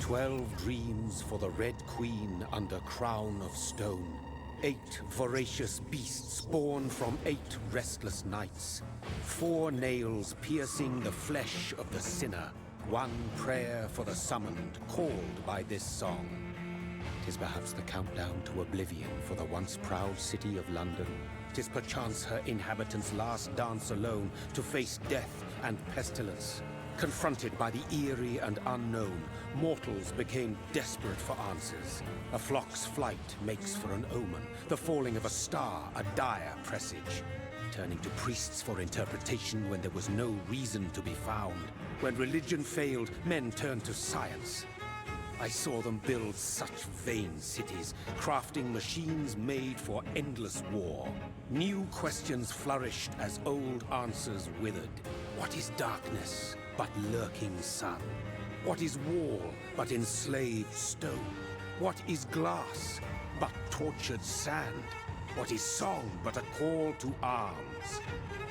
12 dreams for the Red Queen under crown of stone. 8 voracious beasts born from 8 restless nights. 4 nails piercing the flesh of the sinner. 1 prayer for the summoned, called by this song. 'Tis perhaps the countdown to oblivion for the once proud city of London. 'Tis perchance her inhabitants' last dance alone to face death and pestilence. Confronted by the eerie and unknown, mortals became desperate for answers. A flock's flight makes for an omen, the falling of a star a dire presage. Turning to priests for interpretation when there was no reason to be found. When religion failed, men turned to science. I saw them build such vain cities, crafting machines made for endless war. New questions flourished as old answers withered. What is darkness but lurking sun? What is wall but enslaved stone? What is glass but tortured sand? What is song but a call to arms?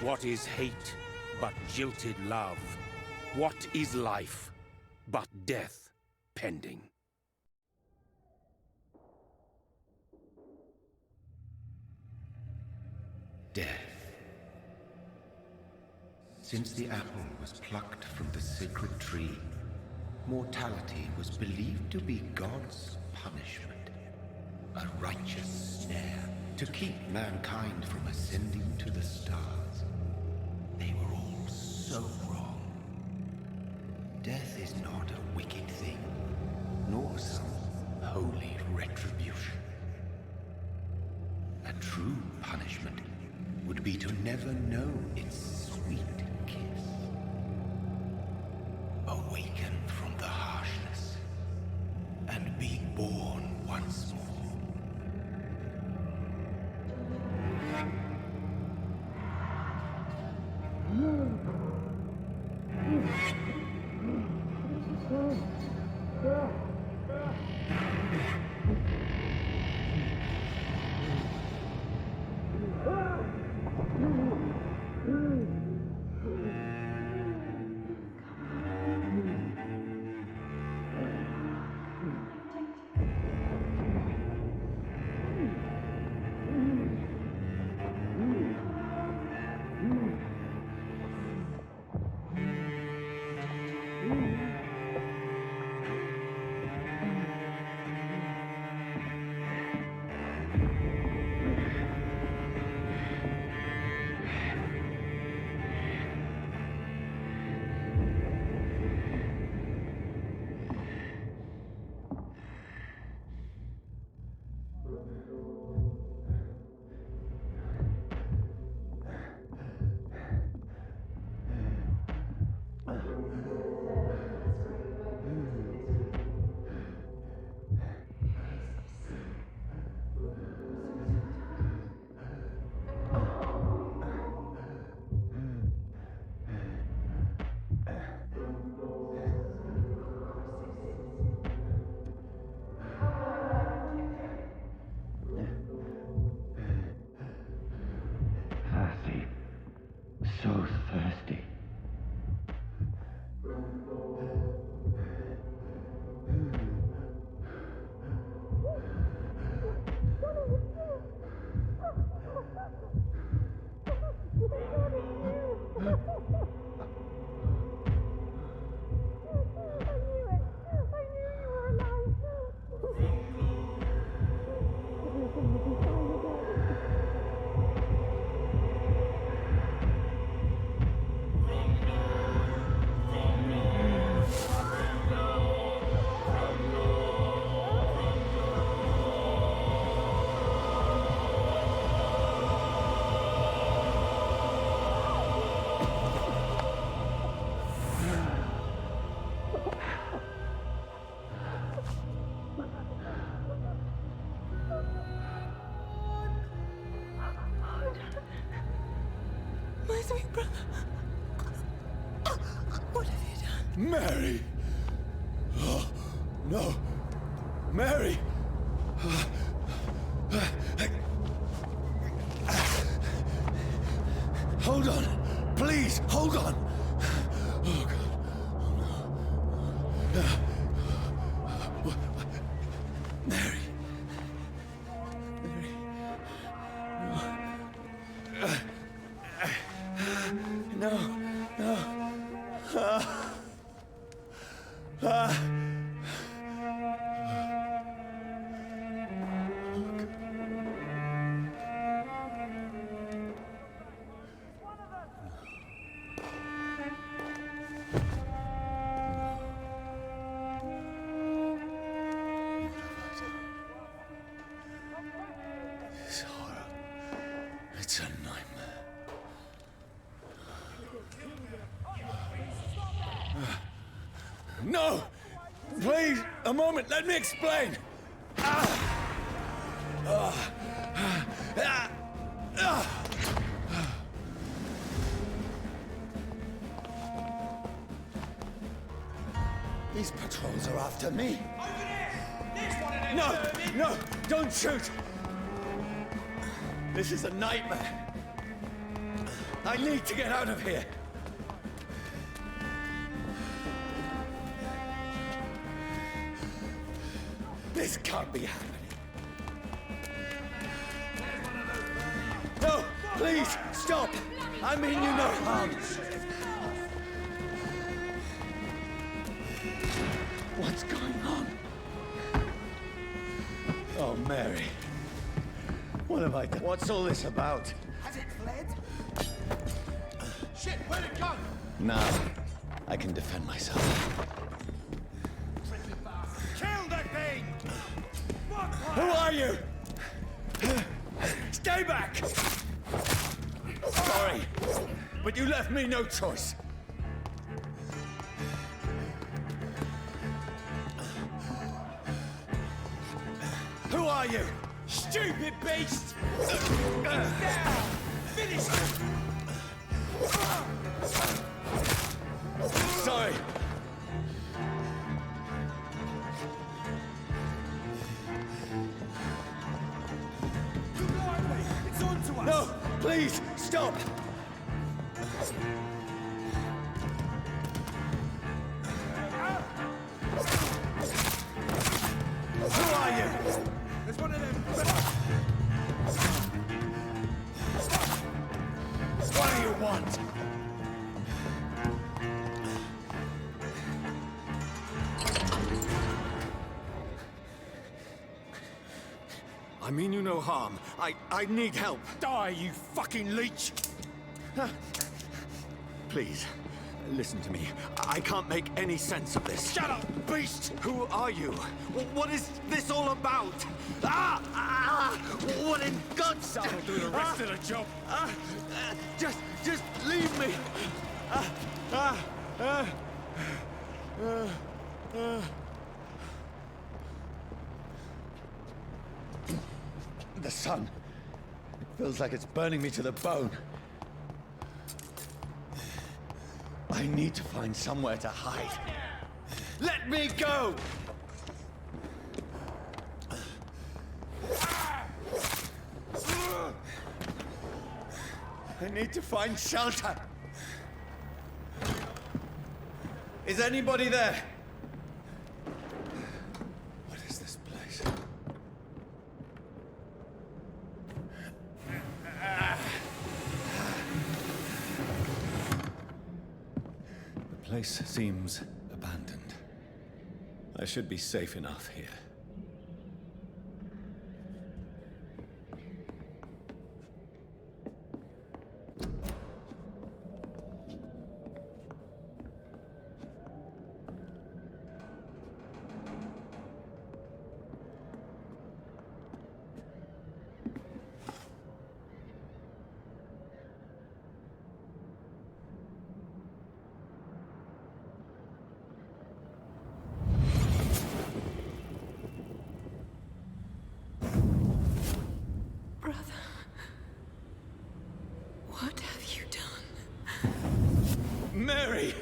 What is hate but jilted love? What is life but death pending? Death. Since the apple was plucked from the sacred tree, mortality was believed to be God's punishment, a righteous snare to keep mankind from ascending to the stars. They were all so wrong. Death is not a wicked thing, nor some holy retribution. A true punishment would be to never know its sweet kiss. Awaken from the harshness and be born once more. So thirsty. My sweet brother. What have you done? Mary! Oh, no. Mary! Hold on. Please, hold on. Oh, God. Oh, no. This horror. It's a nightmare. No! Please, a moment, let me explain! These patrols are after me. Over there! There's one of them! No, vermin. no, don't shoot! This is a nightmare. I need to get out of here. This can't be happening. No, please, stop! I mean you no harm. What's going on? Oh, Mary. What have I done? What's all this about? Has it fled? Shit, where'd it go? Now, I can defend myself. Kill that thing! What? Who are you? Stay back! Sorry, but you left me no choice. Who are you? Stupid beast! Down! Finish him! Sorry. It's on to us! No, please, stop! Who are you? There's one of them! What do you want? I mean you no harm. I need help. Die, you fucking leech! Please, listen to me. I can't make any sense of this. Shut up, beast! Who are you? What is this all about? What in God's name? That'll do the rest of the job! Just leave me. The sun. It feels like it's burning me to the bone. I need to find somewhere to hide. Let me go! I need to find shelter. Is anybody there? What is this place? The place seems abandoned. I should be safe enough here. Brother, what have you done? Mary!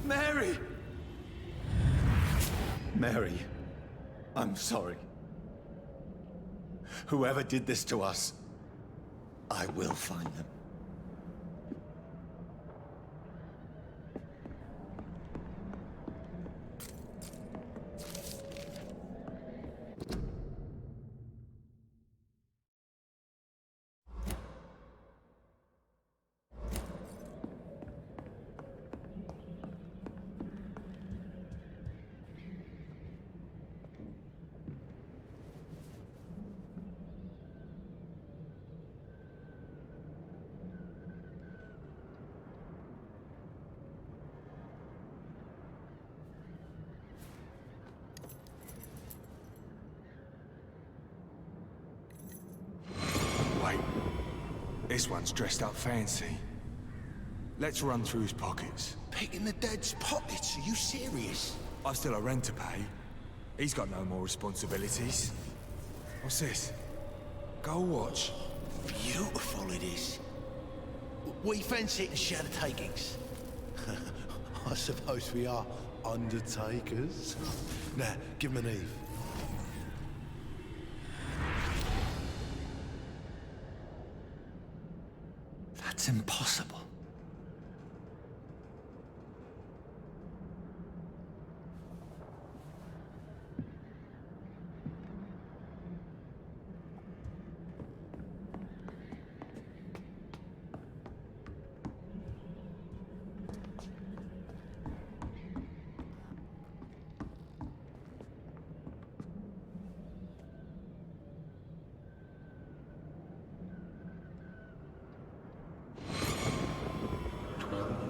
Mary! Mary, I'm sorry. Whoever did this to us, I will find them. This one's dressed up fancy. Let's run through his pockets. Picking the dead's pockets? Are you serious? I've still a rent to pay. He's got no more responsibilities. What's this? Gold watch. Beautiful it is. We fancy it and share the takings. I suppose we are undertakers. Now, give him an Eve. That's impossible.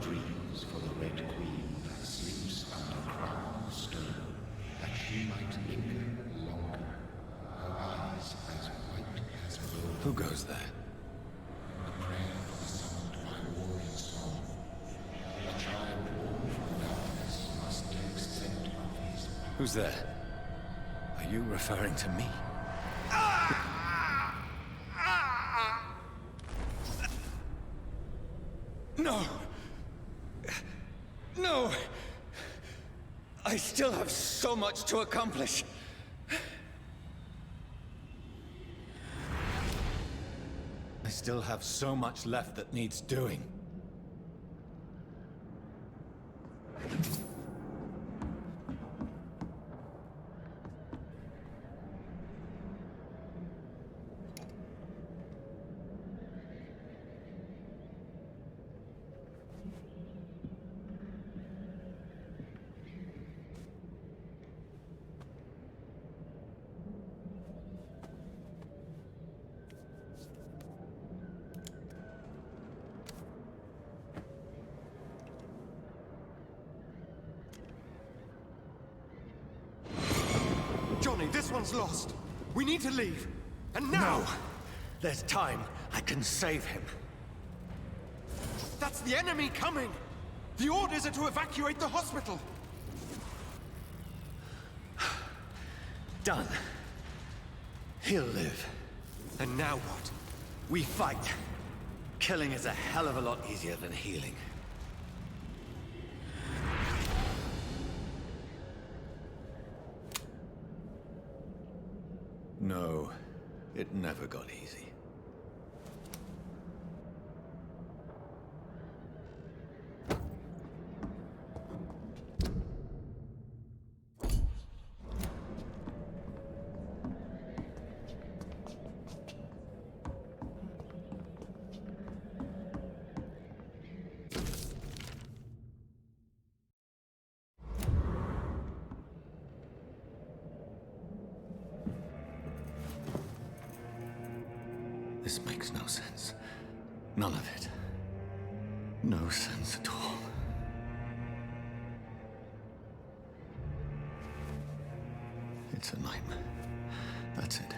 Dreams for the Red Queen that sleeps under crown of stone, that she might linger longer, her eyes as white as gold. Who goes there? A prayer for the summoned by warrior song. A child born from darkness must take scent of his power. Who's there? Are you referring to me? No! No! I still have so much to accomplish. I still have so much left that needs doing. Johnny, this one's lost. We need to leave. And now! No! There's time. I can save him. That's the enemy coming! The orders are to evacuate the hospital! Done. He'll live. And now what? We fight. Killing is a hell of a lot easier than healing. No, it never got easy. This makes no sense. None of it. No sense at all. It's a nightmare. That's it.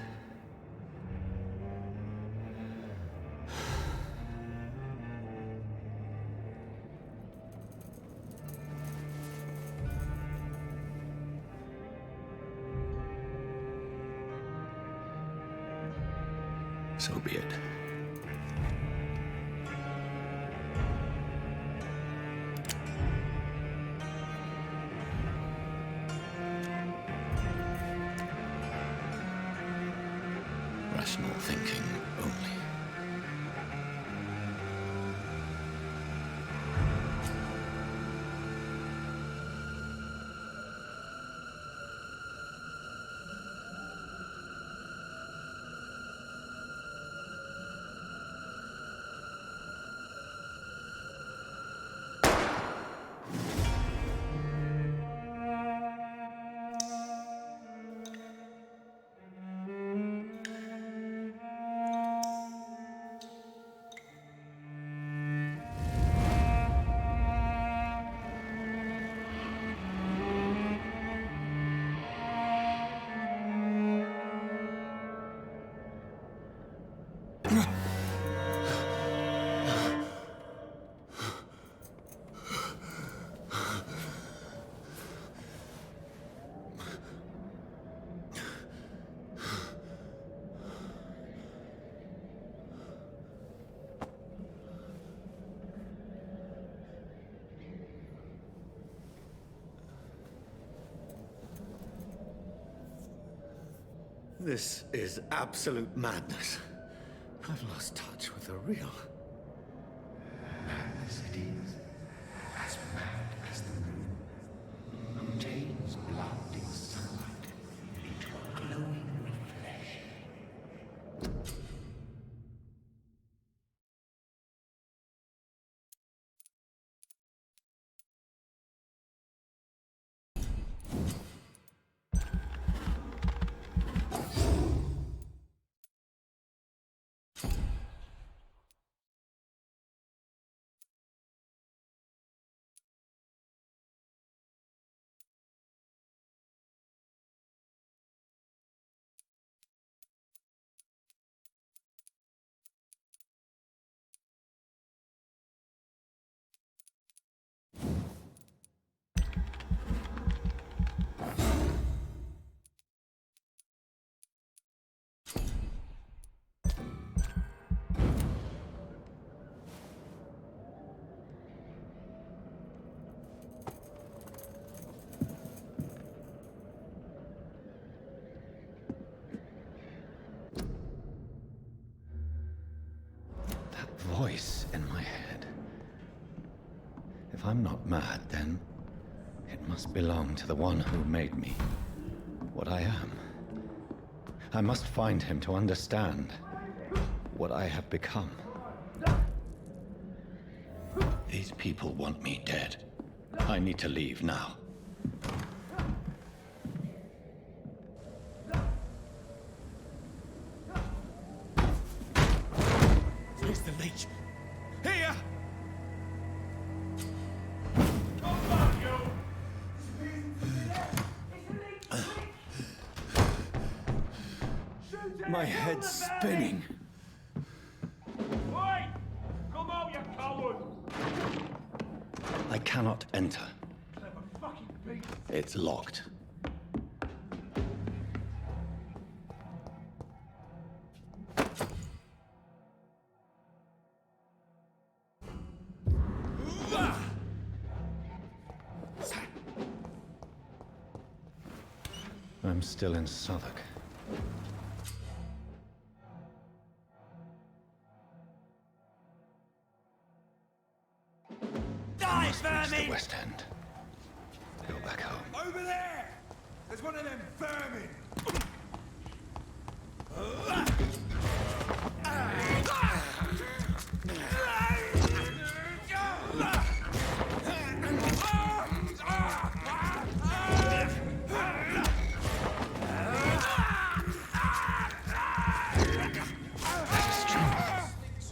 So be it. Rational thinking only. This is absolute madness. I've lost touch with the real. Madness it is. As mad as the moon. Obtains blinding sunlight into a glowing reflection. Voice in my head. If I'm not mad, then it must belong to the one who made me what I am. I must find him to understand what I have become. These people want me dead. I need to leave now. Here's the leech. Here! My head's spinning. Oi! Come out, you coward! I cannot enter. Clever fucking beast! It's locked. I'm still in Southwark. Die, Must reach the vermin! West End. Go back home. Over there! There's one of them vermin!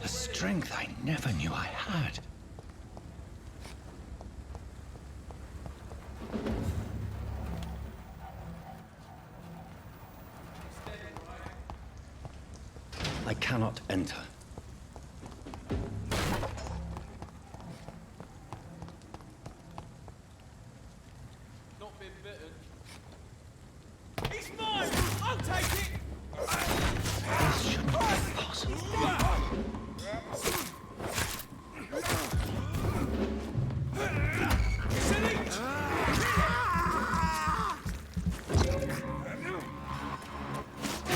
A strength I never knew I had. I cannot enter. Not been bitten. It's mine! I'll take it! This shouldn't be possible.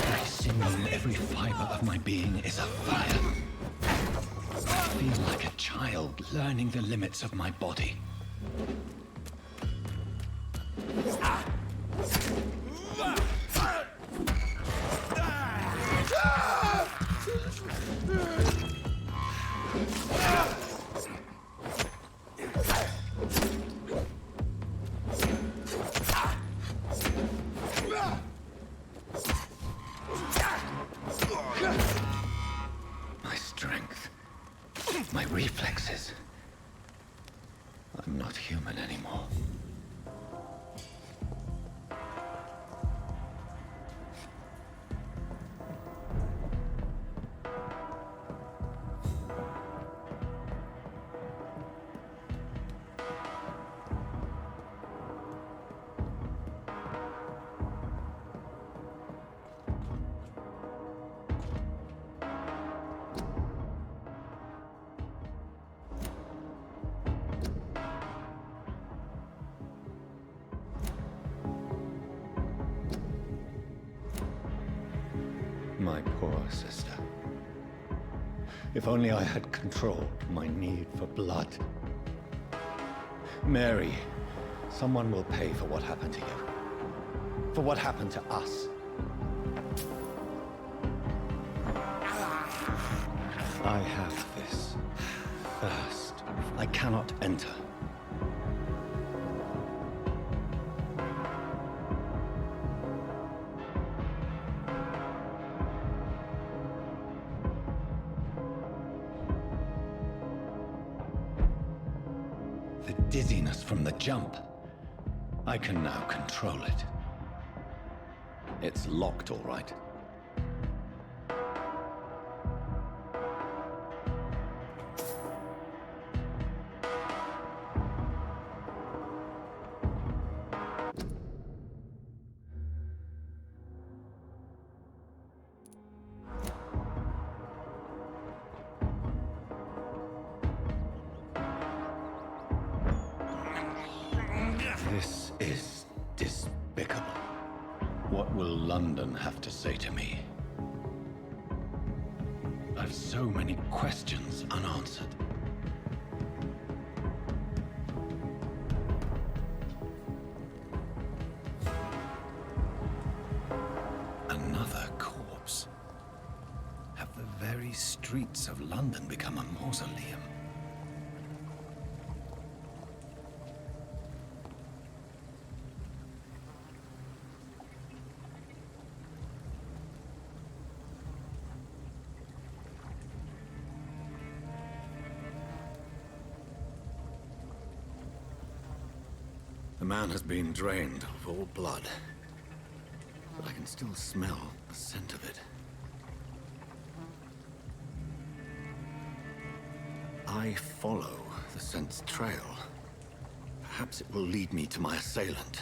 Every sinew, every fiber of my being is afire. I feel like a child learning the limits of my body. My strength, my reflexes. I'm not human anymore. My poor sister. If only I had controlled my need for blood. Mary, someone will pay for what happened to you. For what happened to us. I have this thirst. I cannot enter. The dizziness from the jump. I can now control it. It's locked, all right. This is despicable. What will London have to say to me? I've so many questions unanswered. Another corpse. Have the very streets of London become a mausoleum? The man has been drained of all blood, but I can still smell the scent of it. I follow the scent's trail. Perhaps it will lead me to my assailant.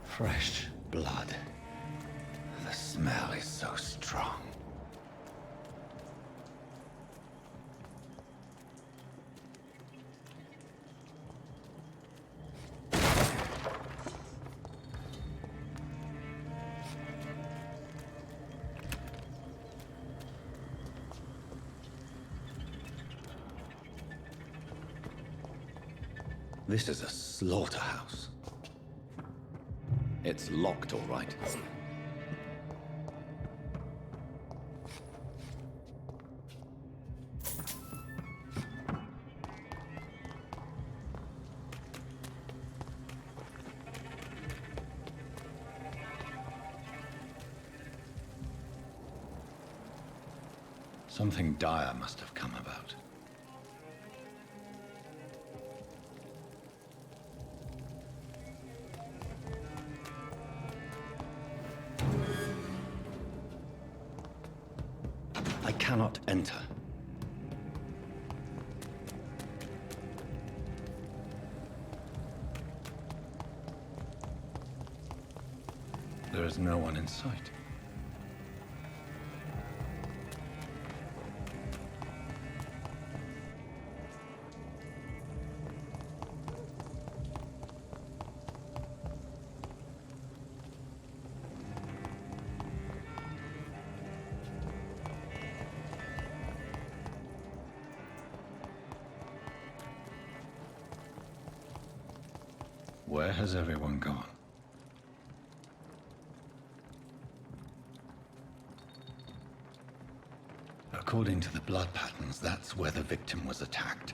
Fresh blood. The smell is so strong. This is a slaughterhouse. It's locked, all right. Something dire must have come about. I cannot enter. There is no one in sight. Where has everyone gone? According to the blood patterns, that's where the victim was attacked.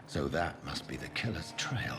So that must be the killer's trail.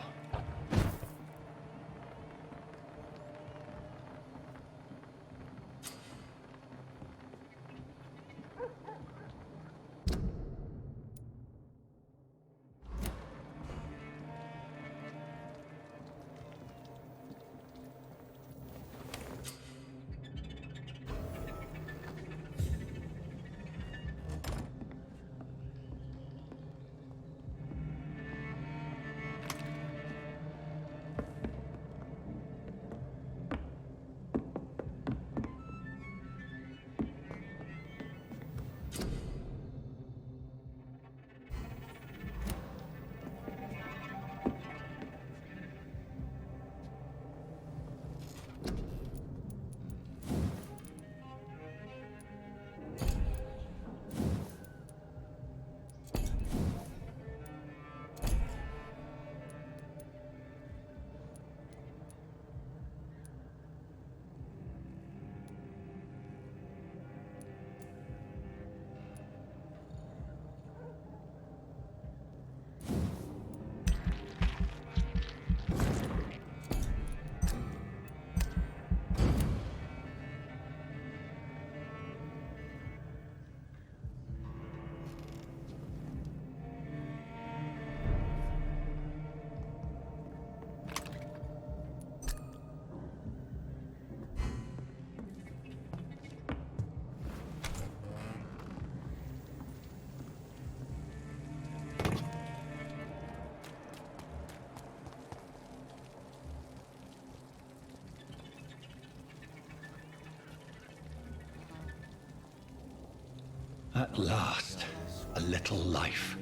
At last, a little life.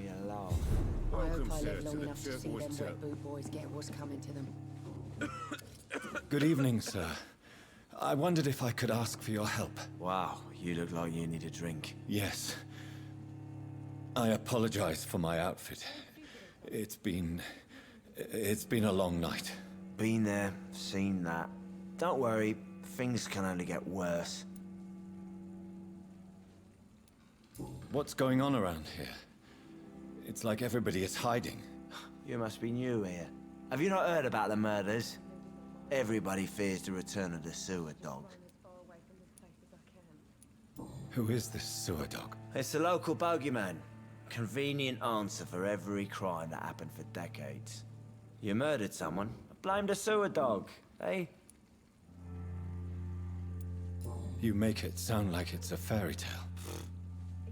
I hope I live long enough to see them wet boot boys get what's coming to them. Good evening, sir. I wondered if I could ask for your help. Wow, you look like you need a drink. Yes. I apologize for my outfit. It's been a long night. Been there, seen that. Don't worry, things can only get worse. What's going on around here? It's like everybody is hiding. You must be new here. Have you not heard about the murders? Everybody fears the return of the sewer dog. Who is this sewer dog? It's the local bogeyman. Convenient answer for every crime that happened for decades. You murdered someone, blame the sewer dog, eh? You make it sound like it's a fairy tale.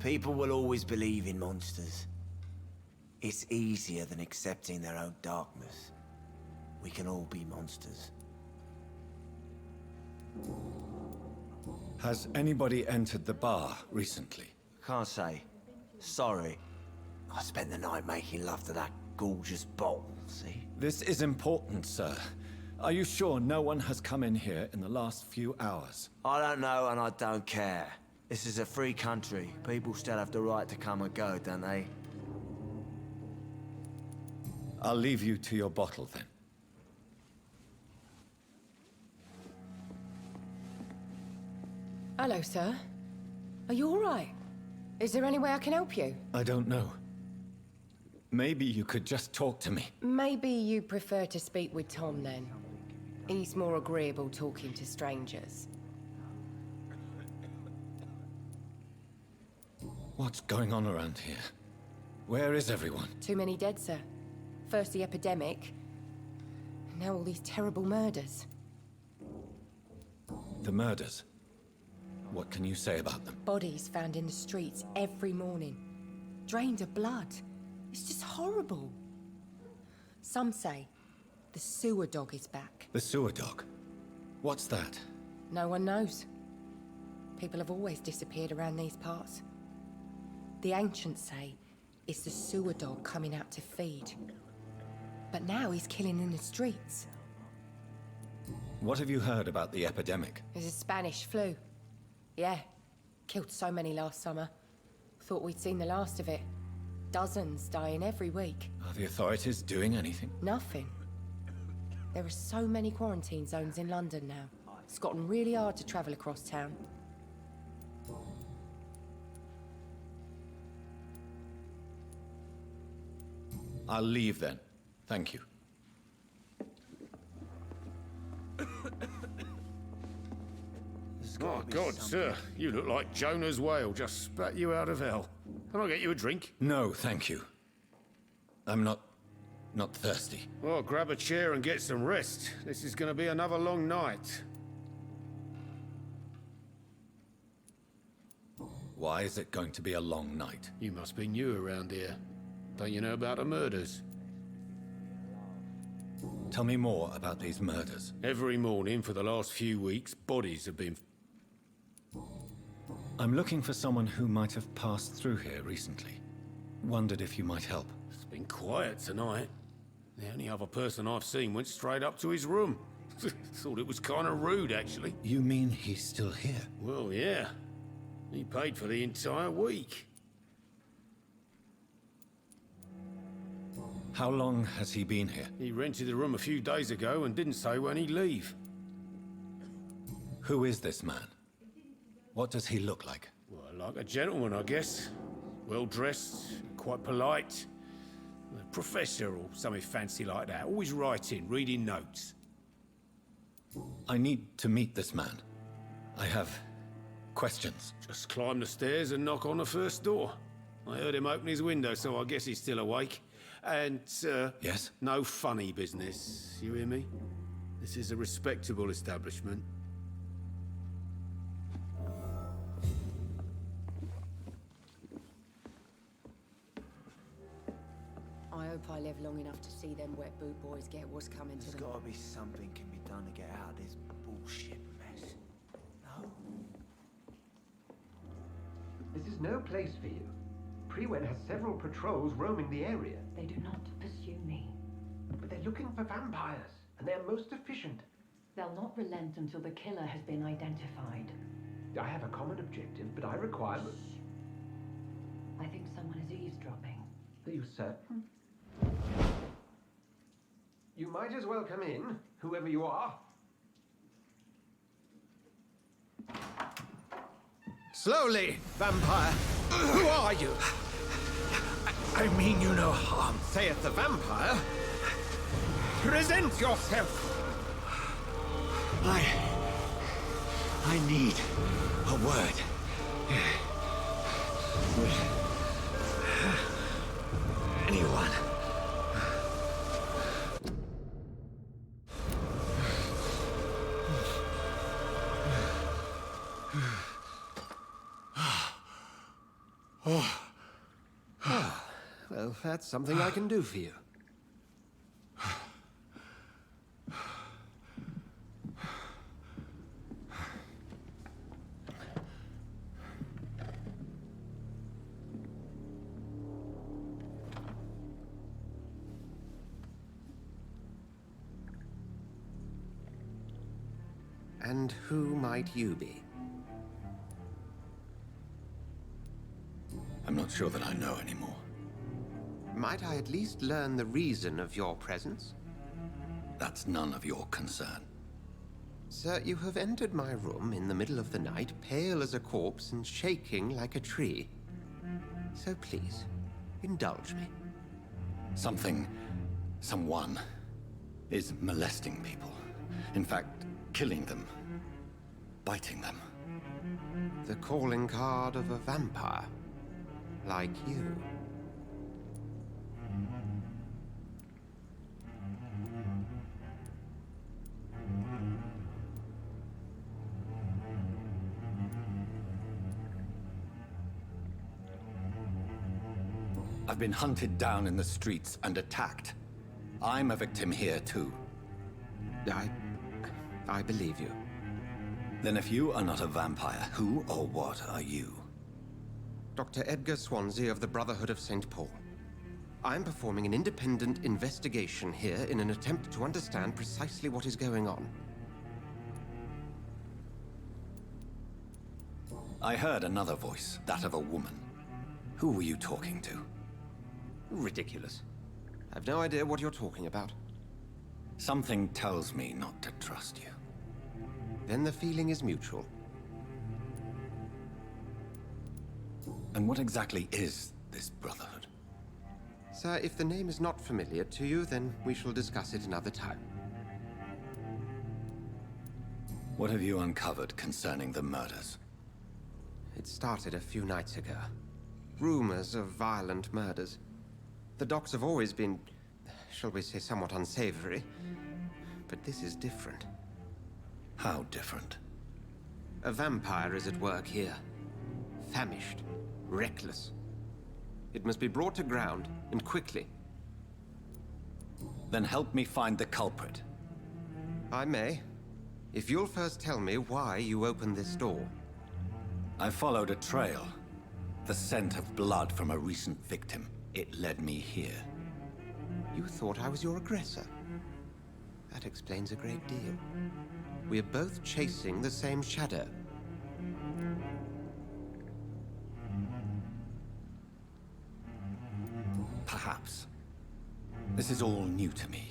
People will always believe in monsters. It's easier than accepting their own darkness. We can all be monsters. Has anybody entered the bar recently? Can't say. Sorry. I spent the night making love to that gorgeous bottle, see? This is important, sir. Are you sure no one has come in here in the last few hours? I don't know and I don't care. This is a free country. People still have the right to come and go, don't they? I'll leave you to your bottle then. Hello, sir. Are you all right? Is there any way I can help you? I don't know. Maybe you could just talk to me. Maybe you prefer to speak with Tom, then. He's more agreeable talking to strangers. What's going on around here? Where is everyone? Too many dead, sir. First the epidemic, now all these terrible murders. The murders? What can you say about them? Bodies found in the streets every morning. Drained of blood. It's just horrible. Some say the sewer dog is back. The sewer dog? What's that? No one knows. People have always disappeared around these parts. The ancients say it's the sewer dog coming out to feed. But now he's killing in the streets. What have you heard about the epidemic? There's a Spanish flu. Yeah, killed so many last summer. Thought we'd seen the last of it. Dozens dying every week. Are the authorities doing anything? Nothing. There are so many quarantine zones in London now. It's gotten really hard to travel across town. I'll leave then. Thank you. Oh, God, sir. You look like Jonah's whale just spat you out of hell. Can I get you a drink? No, thank you. I'm not thirsty. Well, grab a chair and get some rest. This is going to be another long night. Why is it going to be a long night? You must be new around here. Don't you know about the murders? Tell me more about these murders. Every morning for the last few weeks, bodies have been... I'm looking for someone who might have passed through here recently. Wondered if you might help. It's been quiet tonight. The only other person I've seen went straight up to his room. Thought it was kind of rude, actually. You mean he's still here? Well, yeah. He paid for the entire week. How long has he been here? He rented the room a few days ago and didn't say when he'd leave. Who is this man? What does he look like? Well, like a gentleman, I guess. Well-dressed, quite polite. A professor or something fancy like that. Always writing, reading notes. I need to meet this man. I have questions. Just climb the stairs and knock on the first door. I heard him open his window, so I guess he's still awake. And, Yes? no funny business, you hear me? This is a respectable establishment. I hope I live long enough to see them wet boot boys get what's coming to There's them. gotta be something can be done to get out of this bullshit mess. No? This is no place for you. Priwen has several patrols roaming the area. They do not pursue me. But they're looking for vampires, and they're most efficient. They'll not relent until the killer has been identified. I have a common objective, but I require... I think someone is eavesdropping. Are you certain? You might as well come in, whoever you are. Slowly, vampire! Who are you? I mean you no harm. Saith the vampire. Present yourself! I need a word. Anyone? Well, that's something I can do for you. And who might you be? I'm not sure that I know anymore. Might I at least learn the reason of your presence? That's none of your concern. Sir, you have entered my room in the middle of the night, pale as a corpse and shaking like a tree. So please, indulge me. Someone is molesting people. In fact, killing them. Biting them. The calling card of a vampire. Like you. I've been hunted down in the streets and attacked. I'm a victim here, too. I believe you. Then if you are not a vampire, who or what are you? Dr. Edgar Swansea of the Brotherhood of St. Paul. I'm performing an independent investigation here in an attempt to understand precisely what is going on. I heard another voice, that of a woman. Who were you talking to? Ridiculous. I've no idea what you're talking about. Something tells me not to trust you. Then the feeling is mutual. And what exactly is this Brotherhood? Sir, if the name is not familiar to you, then we shall discuss it another time. What have you uncovered concerning the murders? It started a few nights ago. Rumors of violent murders. The docks have always been, shall we say, somewhat unsavory. But this is different. How different? A vampire is at work here. Famished. Reckless. It must be brought to ground, and quickly. Then help me find the culprit. I may. If you'll first tell me why you opened this door. I followed a trail. The scent of blood from a recent victim. It led me here. You thought I was your aggressor. That explains a great deal. We're both chasing the same shadow. Perhaps. This is all new to me.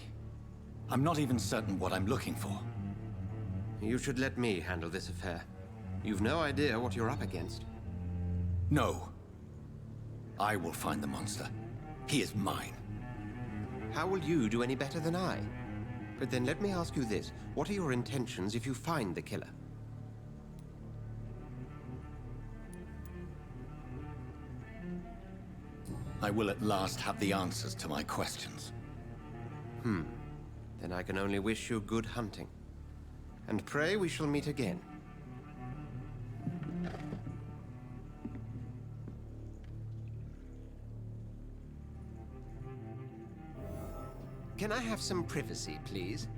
I'm not even certain what I'm looking for. You should let me handle this affair. You've no idea what you're up against. No. I will find the monster. He is mine. How will you do any better than I? But then let me ask you this. What are your intentions if you find the killer? I will at last have the answers to my questions. Then I can only wish you good hunting. And pray we shall meet again. Can I have some privacy, please?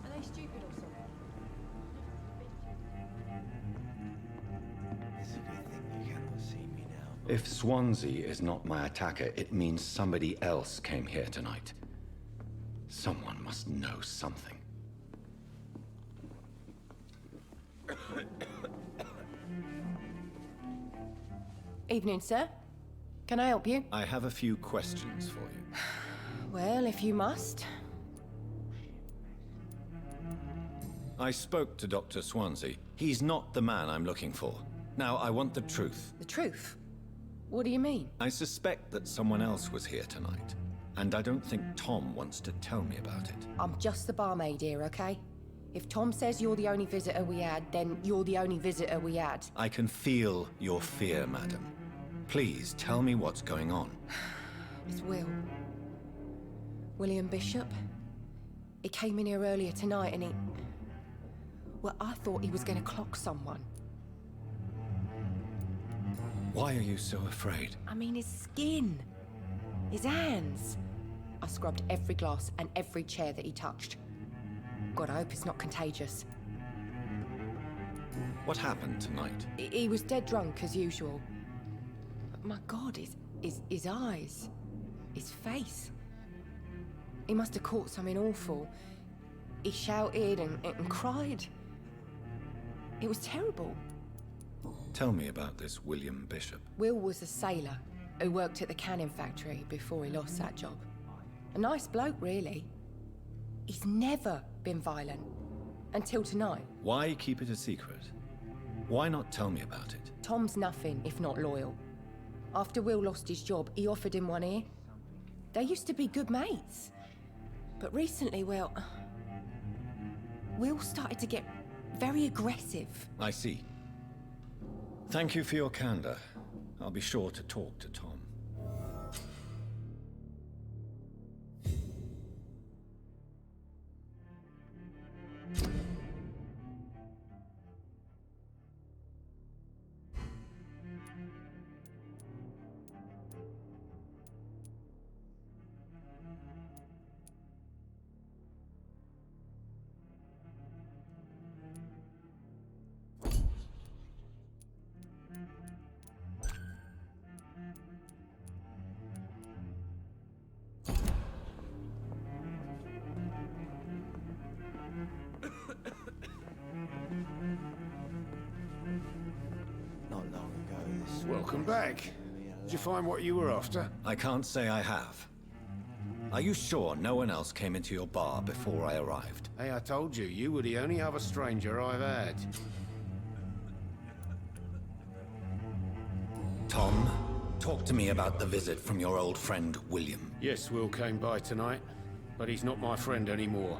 Are they stupid or something? If Swansea is not my attacker, it means somebody else came here tonight. Someone must know something. Evening, sir. Can I help you? I have a few questions for you. Well, if you must. I spoke to Dr. Swansea. He's not the man I'm looking for. Now, I want the truth. The truth? What do you mean? I suspect that someone else was here tonight, and I don't think Tom wants to tell me about it. I'm just the barmaid here, okay? If Tom says you're the only visitor we had, then you're the only visitor we had. I can feel your fear, madam. Please, tell me what's going on. It's William Bishop. He came in here earlier tonight and he... Well, I thought he was going to clock someone. Why are you so afraid? I mean, his skin. His hands. I scrubbed every glass and every chair that he touched. God, I hope it's not contagious. What happened tonight? He was dead drunk, as usual. But my God, his eyes. His face. He must have caught something awful. He shouted and cried. It was terrible. Tell me about this William Bishop. Will was a sailor who worked at the canning factory before he lost that job. A nice bloke, really. He's never been violent. Until tonight. Why keep it a secret? Why not tell me about it? Tom's nothing if not loyal. After Will lost his job, he offered him one ear. They used to be good mates. But recently, well... Will started to get very aggressive. I see. Thank you for your candor. I'll be sure to talk to Tom. Not long ago, this... Welcome back. Did you find what you were after? I can't say I have. Are you sure no one else came into your bar before I arrived? Hey, I told you, you were the only other stranger I've had. Tom, talk to me about the visit from your old friend, William. Yes, Will came by tonight, but he's not my friend anymore.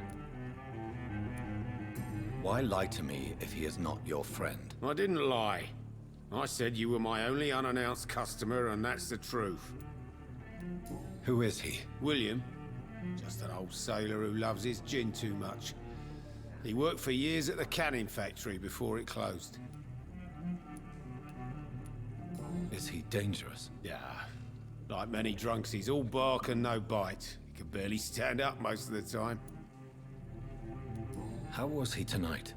Why lie to me if he is not your friend? I didn't lie. I said you were my only unannounced customer, and that's the truth. Who is he? William. Just an old sailor who loves his gin too much. He worked for years at the canning factory before it closed. Is he dangerous? Yeah. Like many drunks, he's all bark and no bite. He can barely stand up most of the time. How was he tonight?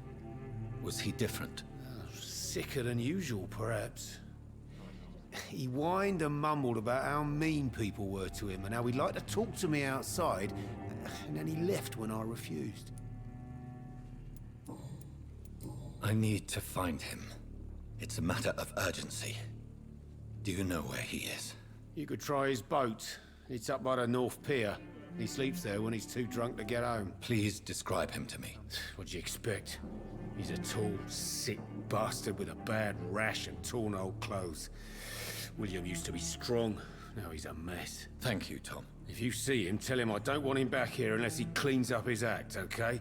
Was he different? Sicker than usual, perhaps. He whined and mumbled about how mean people were to him and how he'd like to talk to me outside, and then he left when I refused. I need to find him. It's a matter of urgency. Do you know where he is? You could try his boat. It's up by the North Pier. He sleeps there when he's too drunk to get home. Please describe him to me. What'd you expect? He's a tall, sick bastard with a bad rash and torn old clothes. William used to be strong. Now he's a mess. Thank you, Tom. If you see him, tell him I don't want him back here unless he cleans up his act, okay?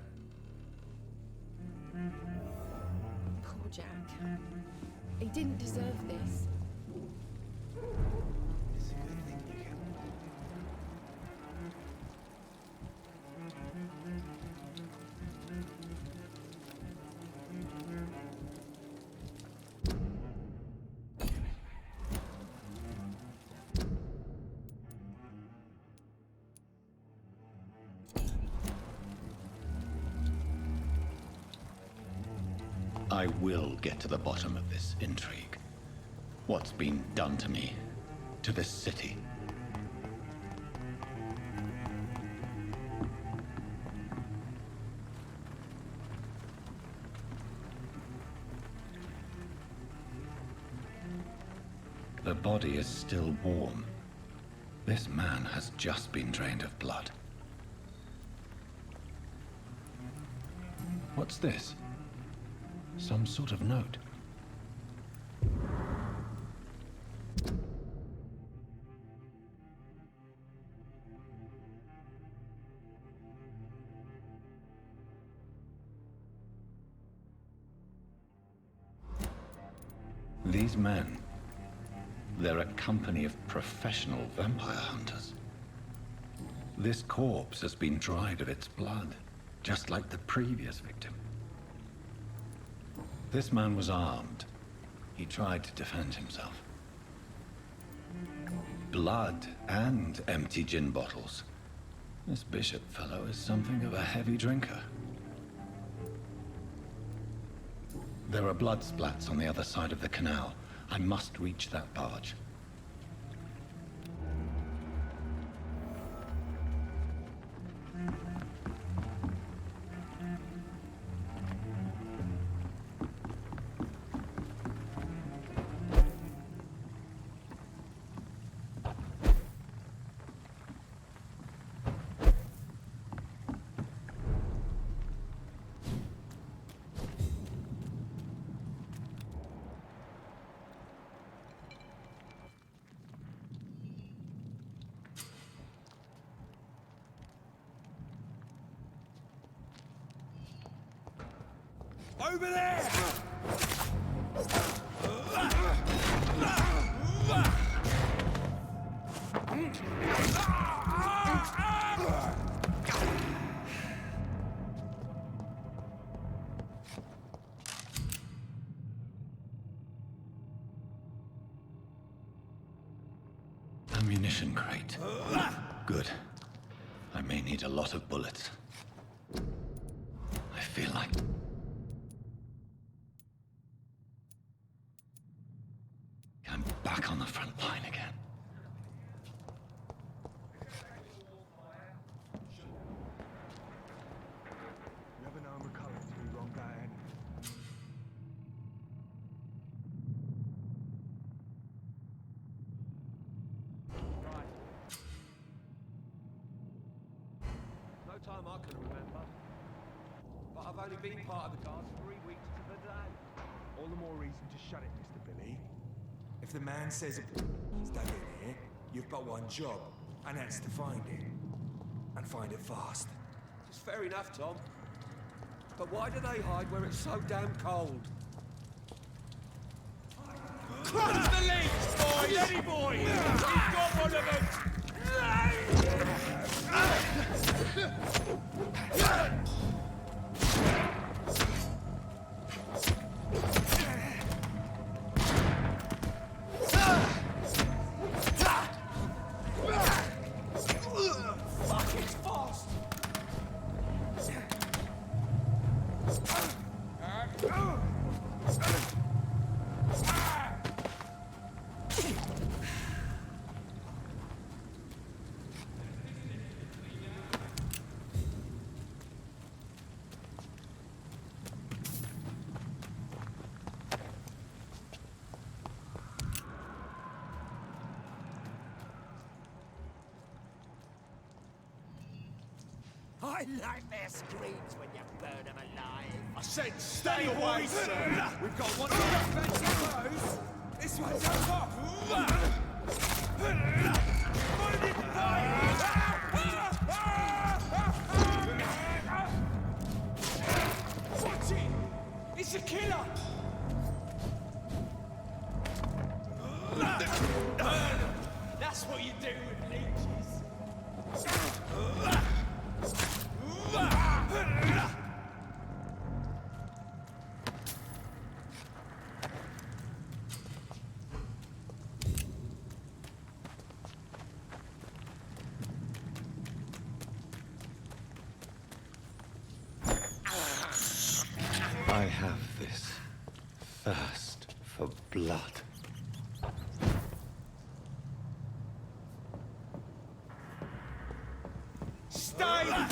Poor Jack. He didn't deserve this. I will get to the bottom of this intrigue. What's been done to me to this city. The body is still warm. This man has just been drained of blood. What's this? Some sort of note. These men, they're a company of professional vampire hunters. This corpse has been dried of its blood, just like the previous victim. This man was armed. He tried to defend himself. Blood and empty gin bottles. This bishop fellow is something of a heavy drinker. There are blood splats on the other side of the canal. I must reach that barge. Over there! Ammunition crate. Good. I may need a lot of bullets. I feel like... I'm back on the front line again. Never known recurrent to be wrong guy anyway. Right. No time I can remember. But I've only been part of the guards 3 weeks to the day. All the more reason to shut it, Mr. Billy. If the man says he's dug in here, you've got one job, and that's to find it. And find it fast. It's fair enough, Tom. But why do they hide where it's so damn cold? Close the leads, boys! Steady, boys! We've got one of them! Fuck, it's fast! I like their screams when you burn them alive. I said stay away, sir! We've got one of those fancy clothes! This one's over! Find it, watch it! It's a killer! That's what you do with leeches. I have this thirst for blood. Stay!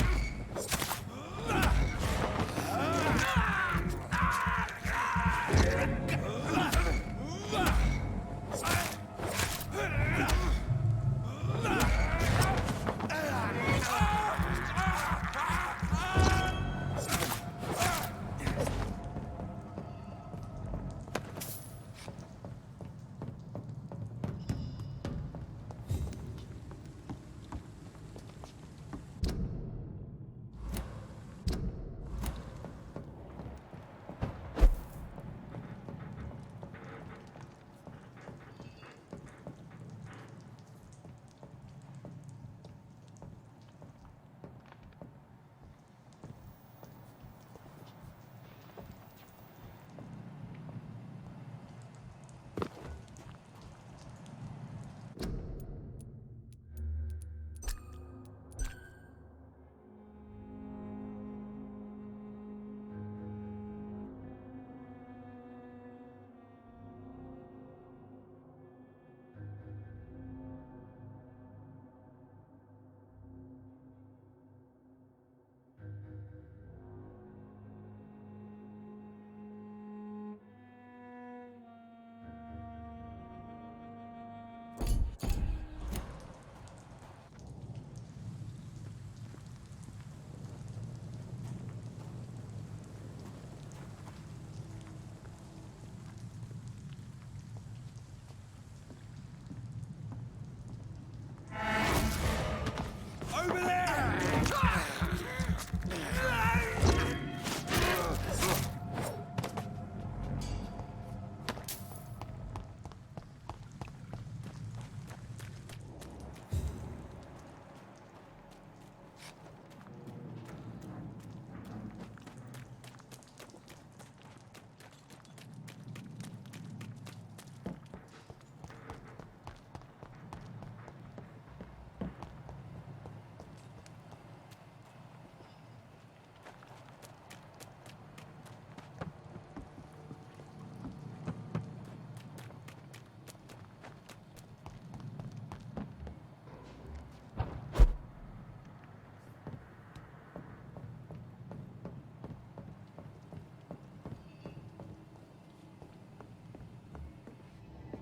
Over there!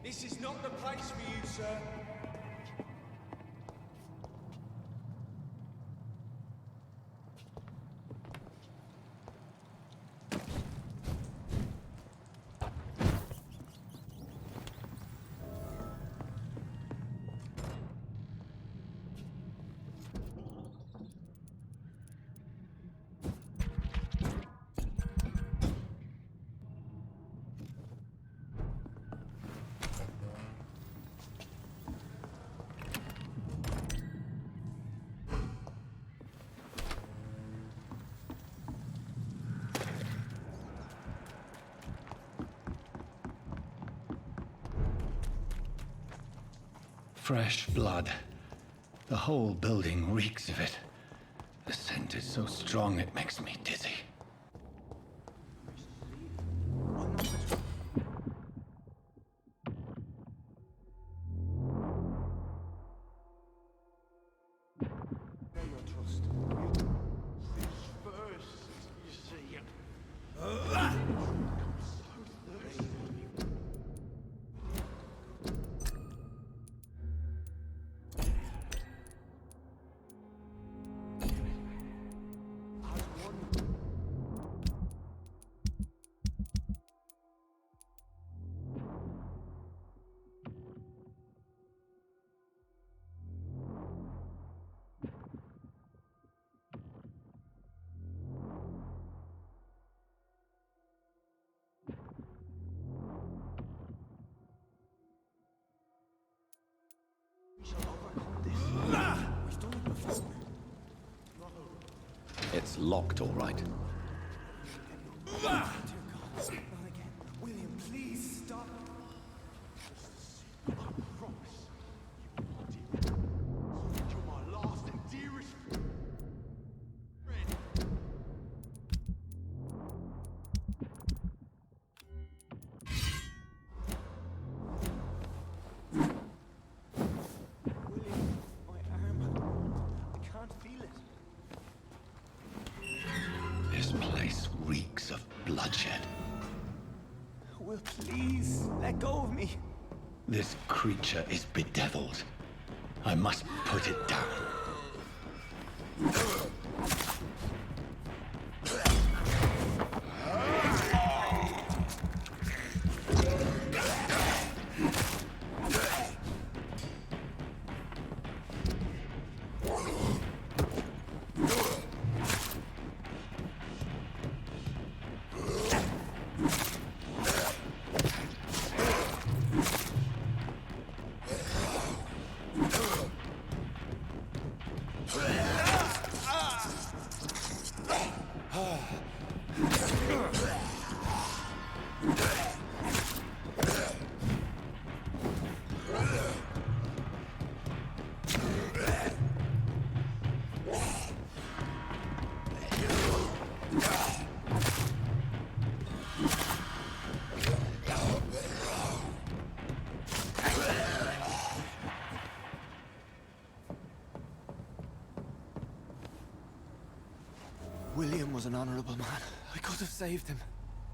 This is not the place for you, sir. Fresh blood. The whole building reeks of it. The scent is so strong it makes me dizzy. It's locked, all right. William, please stop. I promise you, you're my last and dearest friend. William, my arm. I can't feel it. This creature is bedeviled. I must put it down. William was an honorable man. I could have saved him.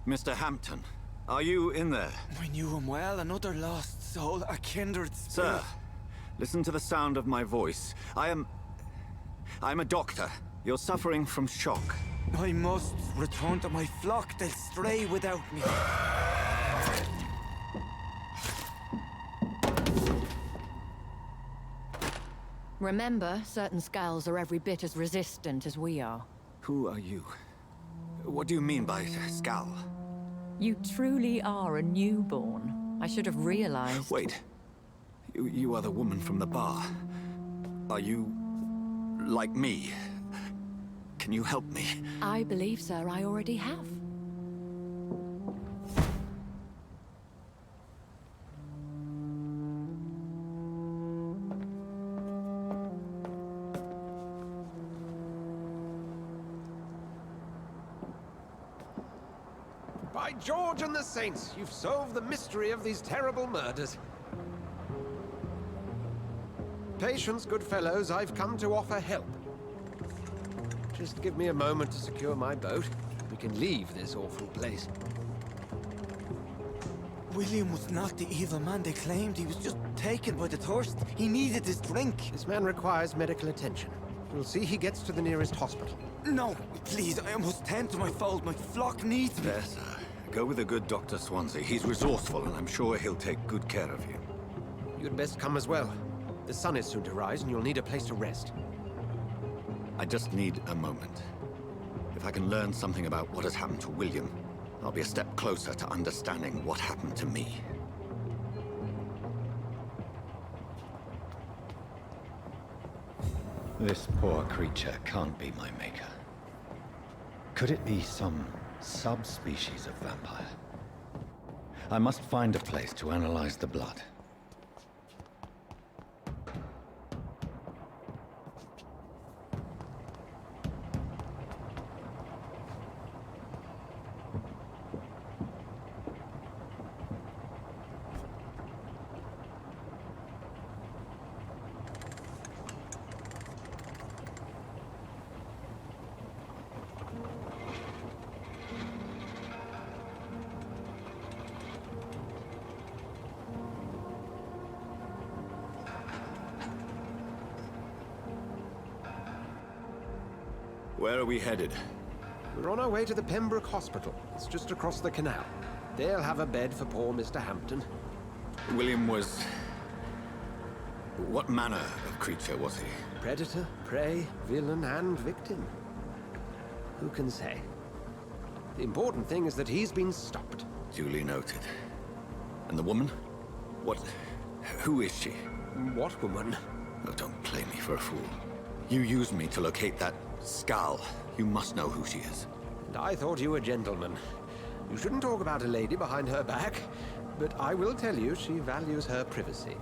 Mr. Hampton, are you in there? I knew him well, another lost soul, a kindred spirit. Sir, listen to the sound of my voice. I'm a doctor. You're suffering from shock. I must return to my flock. They'll stray without me. Remember, certain skulls are every bit as resistant as we are. Who are you? What do you mean by Skal? You truly are a newborn. I should have realized. Wait. You are the woman from the bar. Are you... like me? Can you help me? I believe, sir, I already have. By George and the Saints, you've solved the mystery of these terrible murders. Patience, good fellows, I've come to offer help. Just give me a moment to secure my boat. We can leave this awful place. William was not the evil man they claimed. He was just taken by the thirst. He needed his drink. This man requires medical attention. We'll see he gets to the nearest hospital. No, please, I must tend to my fold. My flock needs me. There, sir. Go with the good Dr. Swansea. He's resourceful, and I'm sure he'll take good care of you. You'd best come as well. The sun is soon to rise, and you'll need a place to rest. I just need a moment. If I can learn something about what has happened to William, I'll be a step closer to understanding what happened to me. This poor creature can't be my maker. Could it be some subspecies of vampire? I must find a place to analyze the blood. Where are we headed? We're on our way to the Pembroke Hospital. It's just across the canal. They'll have a bed for poor Mr. Hampton. William was... what manner of creature was he? Predator, prey, villain, and victim. Who can say? The important thing is that he's been stopped. Duly noted. And the woman? What... who is she? What woman? Oh, don't play me for a fool. You used me to locate that Skal. You must know who she is. And I thought you a gentleman. You shouldn't talk about a lady behind her back, but I will tell you she values her privacy.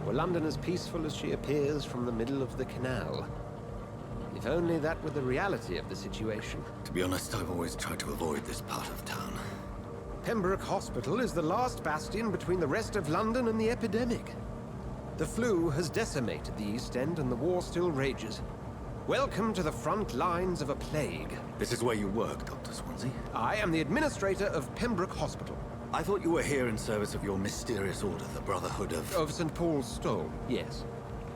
Were London as peaceful as she appears from the middle of the canal? If only that were the reality of the situation. To be honest, I've always tried to avoid this part of town. Pembroke Hospital is the last bastion between the rest of London and the epidemic. The flu has decimated the East End and the war still rages. Welcome to the front lines of a plague. This is where you work, Dr. Swansea? I am the administrator of Pembroke Hospital. I thought you were here in service of your mysterious order, the Brotherhood of... Of St. Paul's Stone, yes.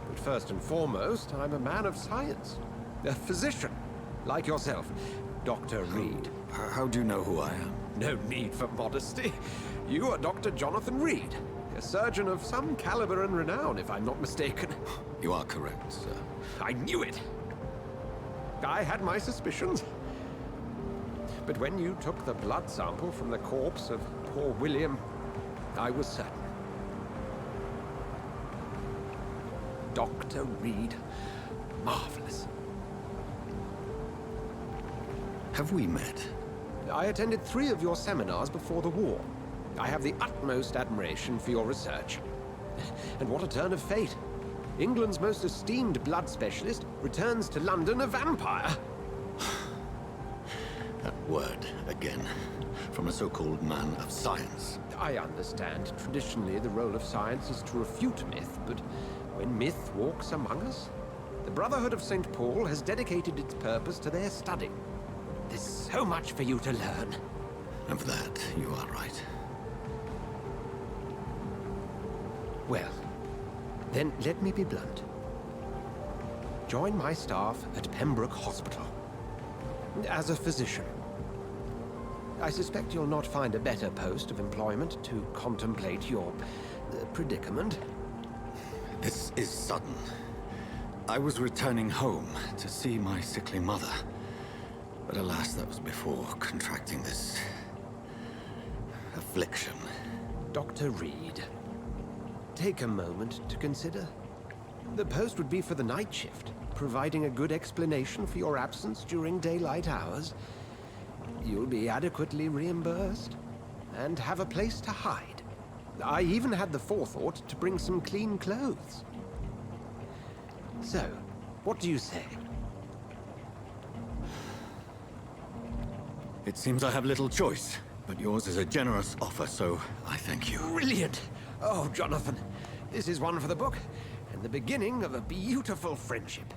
But first and foremost, I'm a man of science. A physician, like yourself, Dr. Reed. How do you know who I am? No need for modesty. You are Dr. Jonathan Reed, a surgeon of some caliber and renown, if I'm not mistaken. You are correct, sir. I knew it! I had my suspicions. But when you took the blood sample from the corpse of poor William, I was certain. Dr. Reed. Marvelous. Have we met? I attended 3 of your seminars before the war. I have the utmost admiration for your research. And what a turn of fate. England's most esteemed blood specialist returns to London a vampire. That word, again, from a so-called man of science. I understand. Traditionally, the role of science is to refute myth, but when myth walks among us, the Brotherhood of St. Paul has dedicated its purpose to their study. There's so much for you to learn. Of that, you are right. Well, then let me be blunt. Join my staff at Pembroke Hospital. As a physician. I suspect you'll not find a better post of employment to contemplate your predicament. This is sudden. I was returning home to see my sickly mother. But alas, that was before contracting this... affliction. Dr. Reed, take a moment to consider. The post would be for the night shift, providing a good explanation for your absence during daylight hours. You'll be adequately reimbursed, and have a place to hide. I even had the forethought to bring some clean clothes. So, what do you say? It seems I have little choice, but yours is a generous offer, so I thank you. Brilliant! Oh, Jonathan, this is one for the book, and the beginning of a beautiful friendship.